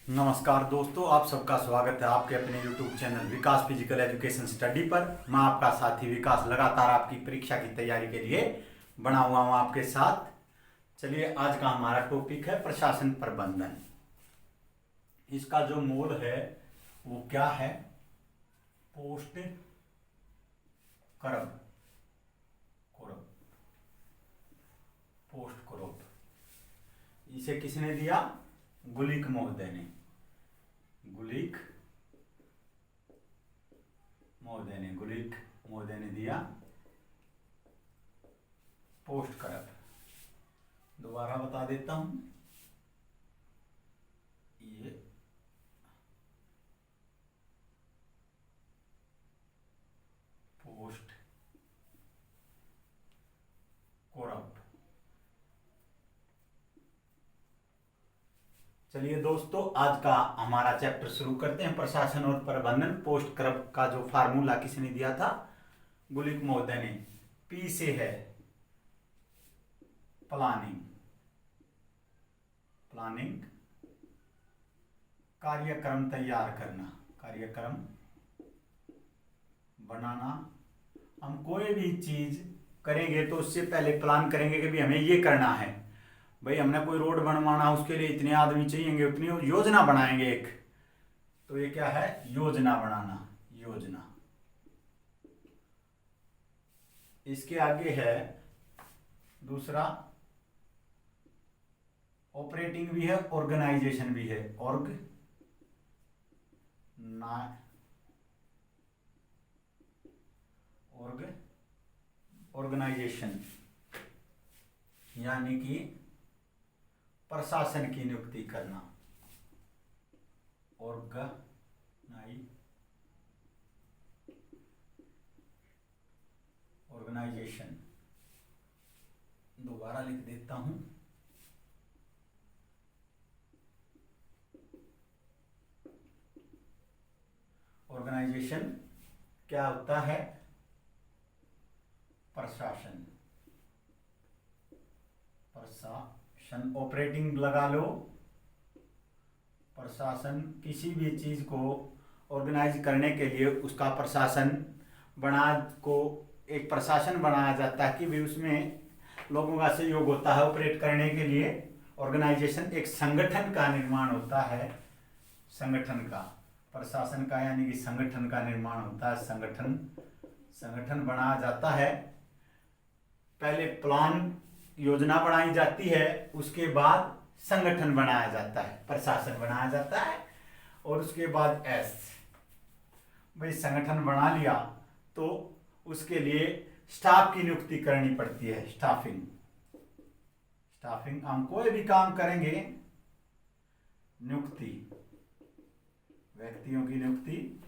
नमस्कार दोस्तों, आप सबका स्वागत है आपके अपने YouTube चैनल विकास फिजिकल एजुकेशन स्टडी पर। मैं आपका साथी विकास लगातार आपकी परीक्षा की तैयारी के लिए बना हुआ हूँ आपके साथ। चलिए, आज का हमारा टॉपिक है प्रशासन प्रबंधन। इसका जो मूल है वो क्या है? पोस्ट करब करब पोस्ट करब। इसे किसने दिया? गुलिक महोदय ने। गुलिक महोदय ने दिया पोस्ट करब। दोबारा बता देता हूं, ये पोस्ट करब। चलिए दोस्तों, आज का हमारा चैप्टर शुरू करते हैं। प्रशासन और प्रबंधन। पोस्ट करब का जो फार्मूला किसने दिया था? गुलिक महोदय ने। पी से है प्लानिंग कार्यक्रम तैयार करना, कार्यक्रम बनाना। हम कोई भी चीज करेंगे तो उससे पहले प्लान करेंगे कि भी हमें ये करना है। भाई, हमने कोई रोड बनवाना, उसके लिए इतने आदमी चाहिए, उतनी योजना बनाएंगे एक। तो ये क्या है? योजना बनाना, योजना। इसके आगे है दूसरा, ऑपरेटिंग भी है, ऑर्गेनाइजेशन भी है। ऑर्गेनाइजेशन यानी कि प्रशासन की नियुक्ति करना। ऑर्गेनाइजेशन। दोबारा लिख देता हूं। ऑर्गेनाइजेशन क्या होता है? प्रशासन। ऑपरेटिंग लगा लो। प्रशासन किसी भी चीज को ऑर्गेनाइज करने के लिए उसका प्रशासन एक प्रशासन बनाया जाता है कि भी उसमें लोगों का सहयोग होता है ऑपरेट करने के लिए। ऑर्गेनाइजेशन एक संगठन का निर्माण होता है, संगठन का। प्रशासन का यानी कि संगठन का निर्माण होता है। संगठन बनाया जाता है। पहले प्लान, योजना बनाई जाती है, उसके बाद संगठन बनाया जाता है, प्रशासन बनाया जाता है। और उसके बाद भाई संगठन बना लिया तो उसके लिए स्टाफ की नियुक्ति करनी पड़ती है। स्टाफिंग। हम कोई भी काम करेंगे, नियुक्ति, व्यक्तियों की नियुक्ति।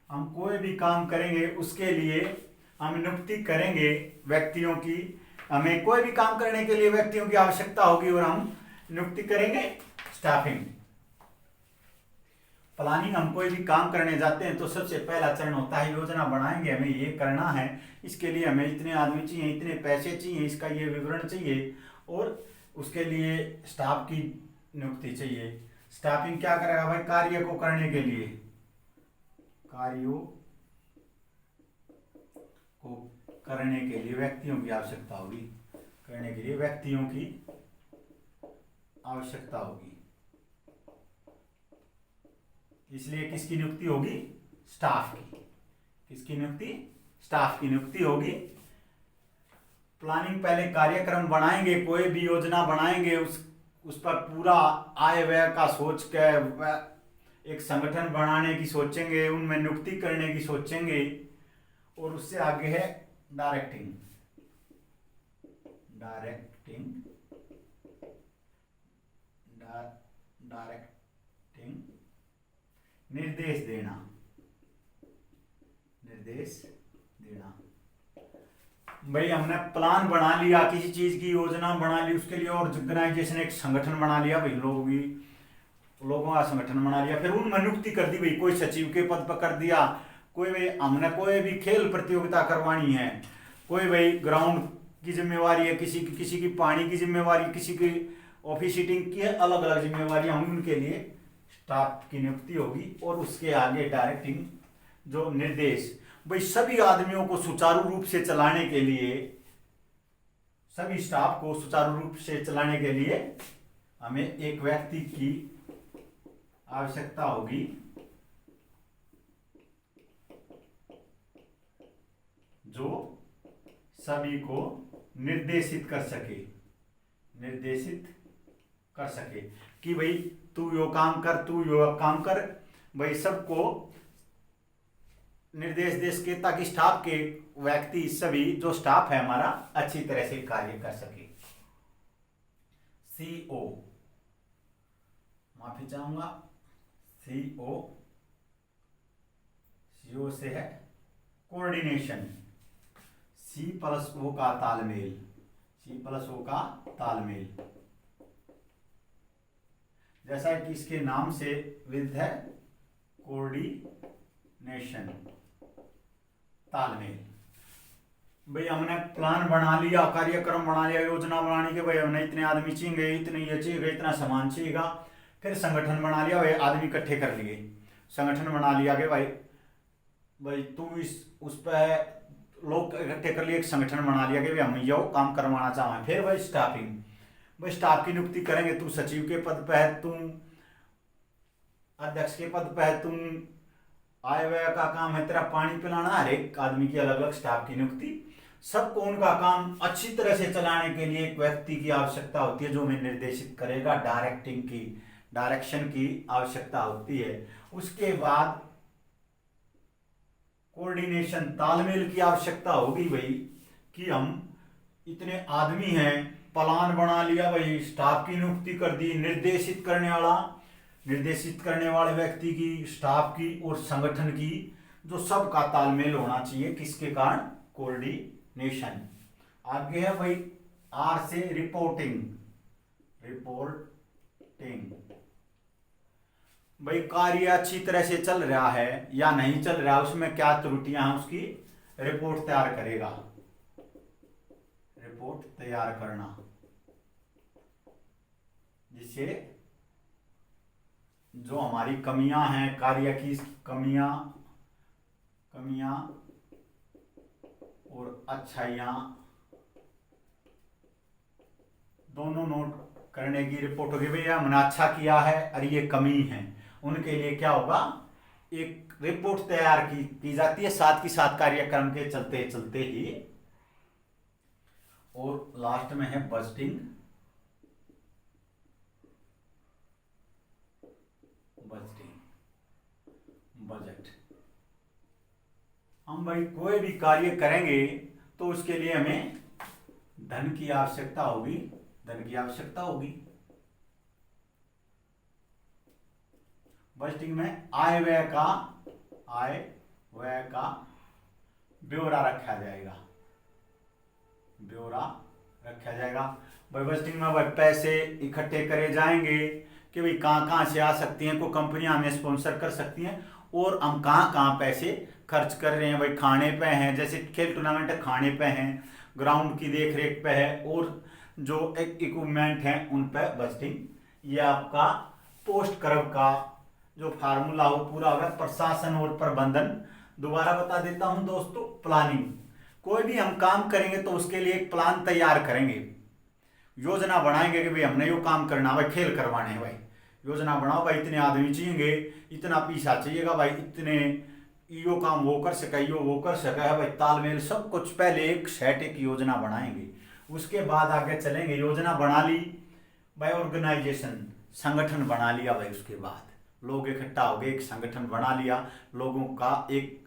हम कोई भी काम करेंगे उसके लिए हम नियुक्ति करेंगे व्यक्तियों की। हमें कोई भी काम करने के लिए व्यक्तियों की आवश्यकता होगी और हम नियुक्ति करेंगे। स्टाफिंग। प्लानिंग, हम कोई भी काम करने जाते हैं तो सबसे पहला चरण होता है योजना बनाएंगे, हमें ये करना है, इसके लिए हमें इतने आदमी चाहिए, इतने पैसे चाहिए, इसका ये विवरण चाहिए, और उसके लिए स्टाफ की नियुक्ति चाहिए। स्टाफिंग क्या करेगा भाई? कार्य को करने के लिए, कार्यों को करने के लिए व्यक्तियों की आवश्यकता होगी। करने के लिए व्यक्तियों की आवश्यकता होगी। इसलिए किसकी नियुक्ति होगी? स्टाफ की। किसकी नियुक्ति? स्टाफ की नियुक्ति होगी। प्लानिंग, पहले कार्यक्रम बनाएंगे, कोई भी योजना बनाएंगे, उस पर पूरा आय व्यय का सोच के एक संगठन बनाने की सोचेंगे, उनमें नियुक्ति करने की सोचेंगे। और उससे आगे है डायरेक्टिंग। निर्देश देना। भाई, हमने प्लान बना लिया, किसी चीज की योजना बना ली, उसके लिए ऑर्गेनाइजेशन, एक संगठन बना लिया भाई, लोगों का संगठन बना लिया। फिर उनमें नियुक्ति कर दी भाई, कोई सचिव के पद पर कर दिया, हमने कोई भी खेल प्रतियोगिता करवानी है, कोई भाई ग्राउंड की जिम्मेवारी है, किसी की पानी की जिम्मेवारी, किसी की ऑफिसिटिंग की है, अलग अलग जिम्मेवारियां होंगी, उनके लिए स्टाफ की नियुक्ति होगी। और उसके आगे डायरेक्टिंग जो निर्देश, भाई सभी आदमियों को सुचारू रूप से चलाने के लिए, सभी स्टाफ को सुचारू रूप से चलाने के लिए हमें एक व्यक्ति की आवश्यकता होगी जो सभी को निर्देशित कर सके, निर्देशित कर सके कि भाई तू यो काम कर, तू यो काम कर, भाई सबको निर्देश दे सके, ताकि स्टाफ के व्यक्ति सभी जो स्टाफ है हमारा अच्छी तरह से कार्य कर सके। सीओ, माफी चाहूंगा, सीओ, सीओ से है कोऑर्डिनेशन, सी प्लस ओ का तालमेल, सी प्लस ओ का तालमेल, जैसा कि इसके नाम से विद है कोऑर्डिनेशन, तालमेल। भाई हमने प्लान बना लिया, कार्यक्रम बना लिया, योजना बनानी के भाई हमने इतने आदमी चाहिए, इतने ये चाहिए, इतना सामान चाहिएगा, फिर संगठन बना लिया, भाई आदमी इकट्ठे कर लिए, संगठन बना लिया कि भाई तू इस उस पर लोग इकट्ठे कर लिए, एक संगठन बना लिया कि भाई हम यो काम करवाना चाहें। फिर भाई स्टाफिंग, भाई स्टाफ की नियुक्ति करेंगे, तू सचिव के पद पर है, तुम अध्यक्ष के पद पर है, तुम आय व्यय का काम है तेरा पानी पिलाना, हर एक आदमी की अलग अलग स्टाफ की नियुक्ति, सबको उनका काम अच्छी तरह से चलाने के लिए एक व्यक्ति की आवश्यकता होती है जो हमें निर्देशित करेगा, डायरेक्टिंग की, डायरेक्शन की आवश्यकता होती है। उसके बाद कोऑर्डिनेशन, तालमेल की आवश्यकता होगी भाई कि हम इतने आदमी हैं, प्लान बना लिया, भाई स्टाफ की नियुक्ति कर दी, निर्देशित करने वाले व्यक्ति की, स्टाफ की और संगठन की, जो सबका तालमेल होना चाहिए, किसके कारण, कोऑर्डिनेशन। आगे है भाई आर से रिपोर्टिंग, रिपोर्टिंग, भाई कार्य अच्छी तरह से चल रहा है या नहीं चल रहा, उसमें क्या त्रुटियां हैं, उसकी रिपोर्ट तैयार करेगा, रिपोर्ट तैयार करना, जिससे जो हमारी कमियां हैं, कार्य की कमियां और अच्छाइयां दोनों नोट करने की रिपोर्ट होगी। भैया हमने अच्छा किया है और ये कमी है, उनके लिए क्या होगा, एक रिपोर्ट तैयार की जाती है, साथ ही साथ कार्यक्रम के चलते चलते ही। और लास्ट में है बजटिंग, बजट। हम भाई कोई भी कार्य करेंगे तो उसके लिए हमें धन की आवश्यकता होगी, बजटिंग में आय व्यय का ब्यौरा रखा जाएगा, भाई बजटिंग में भाई पैसे इकट्ठे करे जाएंगे कि भाई कहाँ से आ सकती हैं, कोई कंपनियां हमें स्पॉन्सर कर सकती हैं और हम कहाँ पैसे खर्च कर रहे हैं, भाई खाने पे हैं, जैसे खेल टूर्नामेंट है खाने पे हैं, ग्राउंड की देख रेख पे है, और जो इक्विपमेंट हैं उन पे बजटिंग। ये आपका पोस्ट कर्व का जो फार्मूला हो पूरा होगा, प्रशासन और प्रबंधन। दोबारा बता देता हूं दोस्तों, प्लानिंग, कोई भी हम काम करेंगे तो उसके लिए एक प्लान तैयार करेंगे, योजना बनाएंगे कि भाई हमने यो काम करना, भाई खेल करवाने हैं, भाई योजना बनाओ, भाई इतने आदमी चाहिए, इतना पैसा चाहिएगा, भाई इतने यो काम वो कर सका है, भाई तालमेल सब कुछ पहले एक योजना बनाएंगे। उसके बाद आगे चलेंगे, योजना बना ली भाई, ऑर्गेनाइजेशन, संगठन बना लिया भाई, उसके बाद लोग इकट्ठा हो गए, एक संगठन बना लिया, लोगों का एक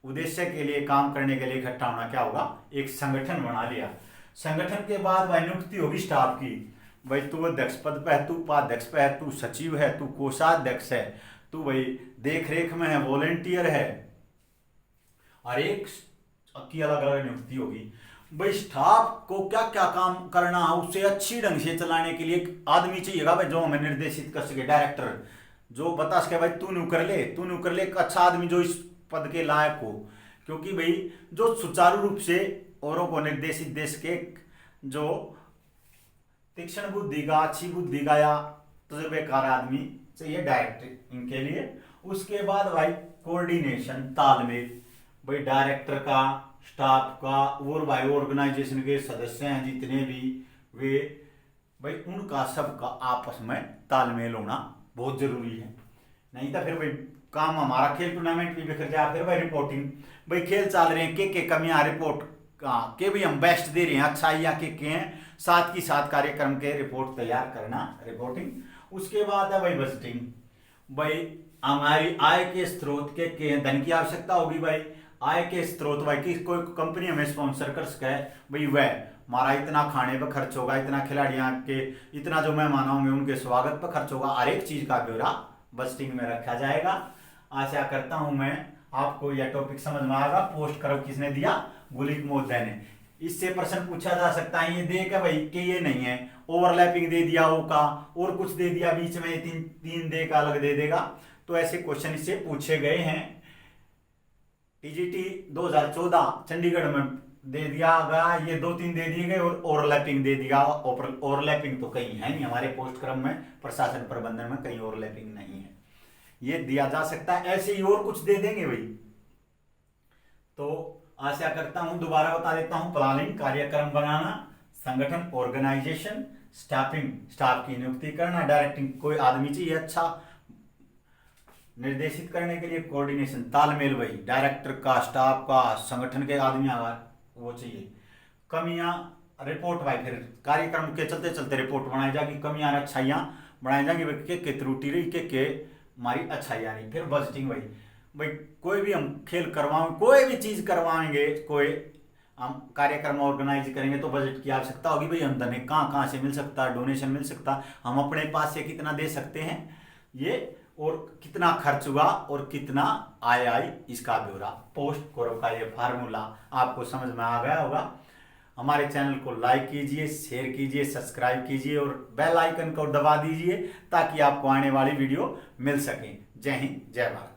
उद्देश्य के लिए काम करने के लिए इकट्ठा होना क्या होगा, एक संगठन बना लिया। संगठन के बाद भाई नियुक्ति होगी स्टाफ की, भाई तू अध्यक्ष पद पे है, तू उपाध्यक्ष पे है, तू सचिव है, तू कोषाध्यक्ष है, तू भाई देख रेख में है, वॉलेंटियर है, और एक की अलग अलग नियुक्ति होगी। भाई स्टाफ को क्या क्या काम करना है उसे अच्छी ढंग से चलाने के लिए एक आदमी चाहिएगा भाई, जो हमें निर्देशित कर सके, डायरेक्टर जो बता सके भाई तू न्यू कर ले, एक अच्छा आदमी जो इस पद के लायक हो, क्योंकि भाई जो सुचारू रूप से औरों को निर्देशित दे सके, जो तीक्ष्ण बुद्धि का, अच्छी बुद्धि का या तजुर्बेकार आदमी चाहिए डायरेक्टिंग के लिए। उसके बाद भाई कोऑर्डिनेशन, तालमेल, भाई डायरेक्टर का, स्टाफ का और भाई ऑर्गेनाइजेशन के सदस्य हैं जितने भी, वे भाई उनका सबका आपस में तालमेल होना बहुत जरूरी है। नहीं तो फिर भाई काम हमारा खेल टूर्नामेंट भी बिखर जाए। फिर भाई रिपोर्टिंग, भाई खेल चल रहे हैं के कमियां रिपोर्ट के भी हम बेस्ट दे रहे हैं, अच्छाइयाँ के हैं, साथ ही साथ कार्यक्रम के रिपोर्ट तैयार करना, रिपोर्टिंग। उसके बाद है भाई बजटिंग, भाई हमारी आय के स्रोत के धन की आवश्यकता होगी। भाई आय के स्रोत, भाई कि कोई कंपनी हमें स्पॉन्सर कर सके, भाई वह हमारा इतना खाने पर खर्च होगा, इतना खिलाड़ियों के, इतना जो मेहमान होंगे उनके स्वागत पर खर्च होगा, हर एक चीज का ब्यौरा बजटिंग में रखा जाएगा। आशा करता हूं मैं आपको यह टॉपिक समझ में आएगा। पोस्ट करो किसने दिया, गुलिक महोदय ने। इससे प्रश्न पूछा जा सकता है, ये देख भाई कि ये नहीं है, ओवरलैपिंग दे दिया ओ का और कुछ दे दिया बीच में, तीन दे का अलग दे देगा। तो ऐसे क्वेश्चन इससे पूछे गए हैं। टीजीटी 2014 चंडीगढ़ में दे दिया गया, ये 2-3 दे दिए गए और ओवरलैपिंग दे दिया। ओवरलैपिंग तो कहीं है नहीं हमारे पोस्ट क्रम में, प्रशासन प्रबंधन में कहीं ओवरलैपिंग नहीं है, ये दिया जा सकता है। ऐसे ही और कुछ दे देंगे भाई। तो आशा करता हूं, दोबारा बता देता हूं, प्लानिंग कार्यक्रम बनाना, संगठन ऑर्गेनाइजेशन, स्टाफिंग स्टाफ की नियुक्ति करना, डायरेक्टिंग कोई आदमी चाहिए अच्छा निर्देशित करने के लिए, कोऑर्डिनेशन तालमेल, वही डायरेक्टर का, स्टाफ का, संगठन के आदमी वो चाहिए। कमियां रिपोर्ट, भाई फिर कार्यक्रम के चलते चलते रिपोर्ट बनाई जाएगी, कमियां अच्छाइयां बनाई जाएंगी, के त्रुटि रही के हमारी अच्छाइयां नहीं। फिर बजटिंग, भाई कोई भी हम खेल करवाएंगे, कोई भी चीज करवाएंगे, कोई हम कार्यक्रम ऑर्गेनाइज करेंगे तो बजट की आवश्यकता होगी। भाई हम धन कहाँ से मिल सकता है, डोनेशन मिल सकता है, हम अपने पास से कितना दे सकते हैं ये, और कितना खर्च हुआ और कितना आय आई, इसका ब्यौरा पोस्ट करो का ये फार्मूला आपको समझ में आ गया होगा। हमारे चैनल को लाइक कीजिए, शेयर कीजिए, सब्सक्राइब कीजिए और बेल आइकन को दबा दीजिए ताकि आपको आने वाली वीडियो मिल सके। जय हिंद, जय भारत।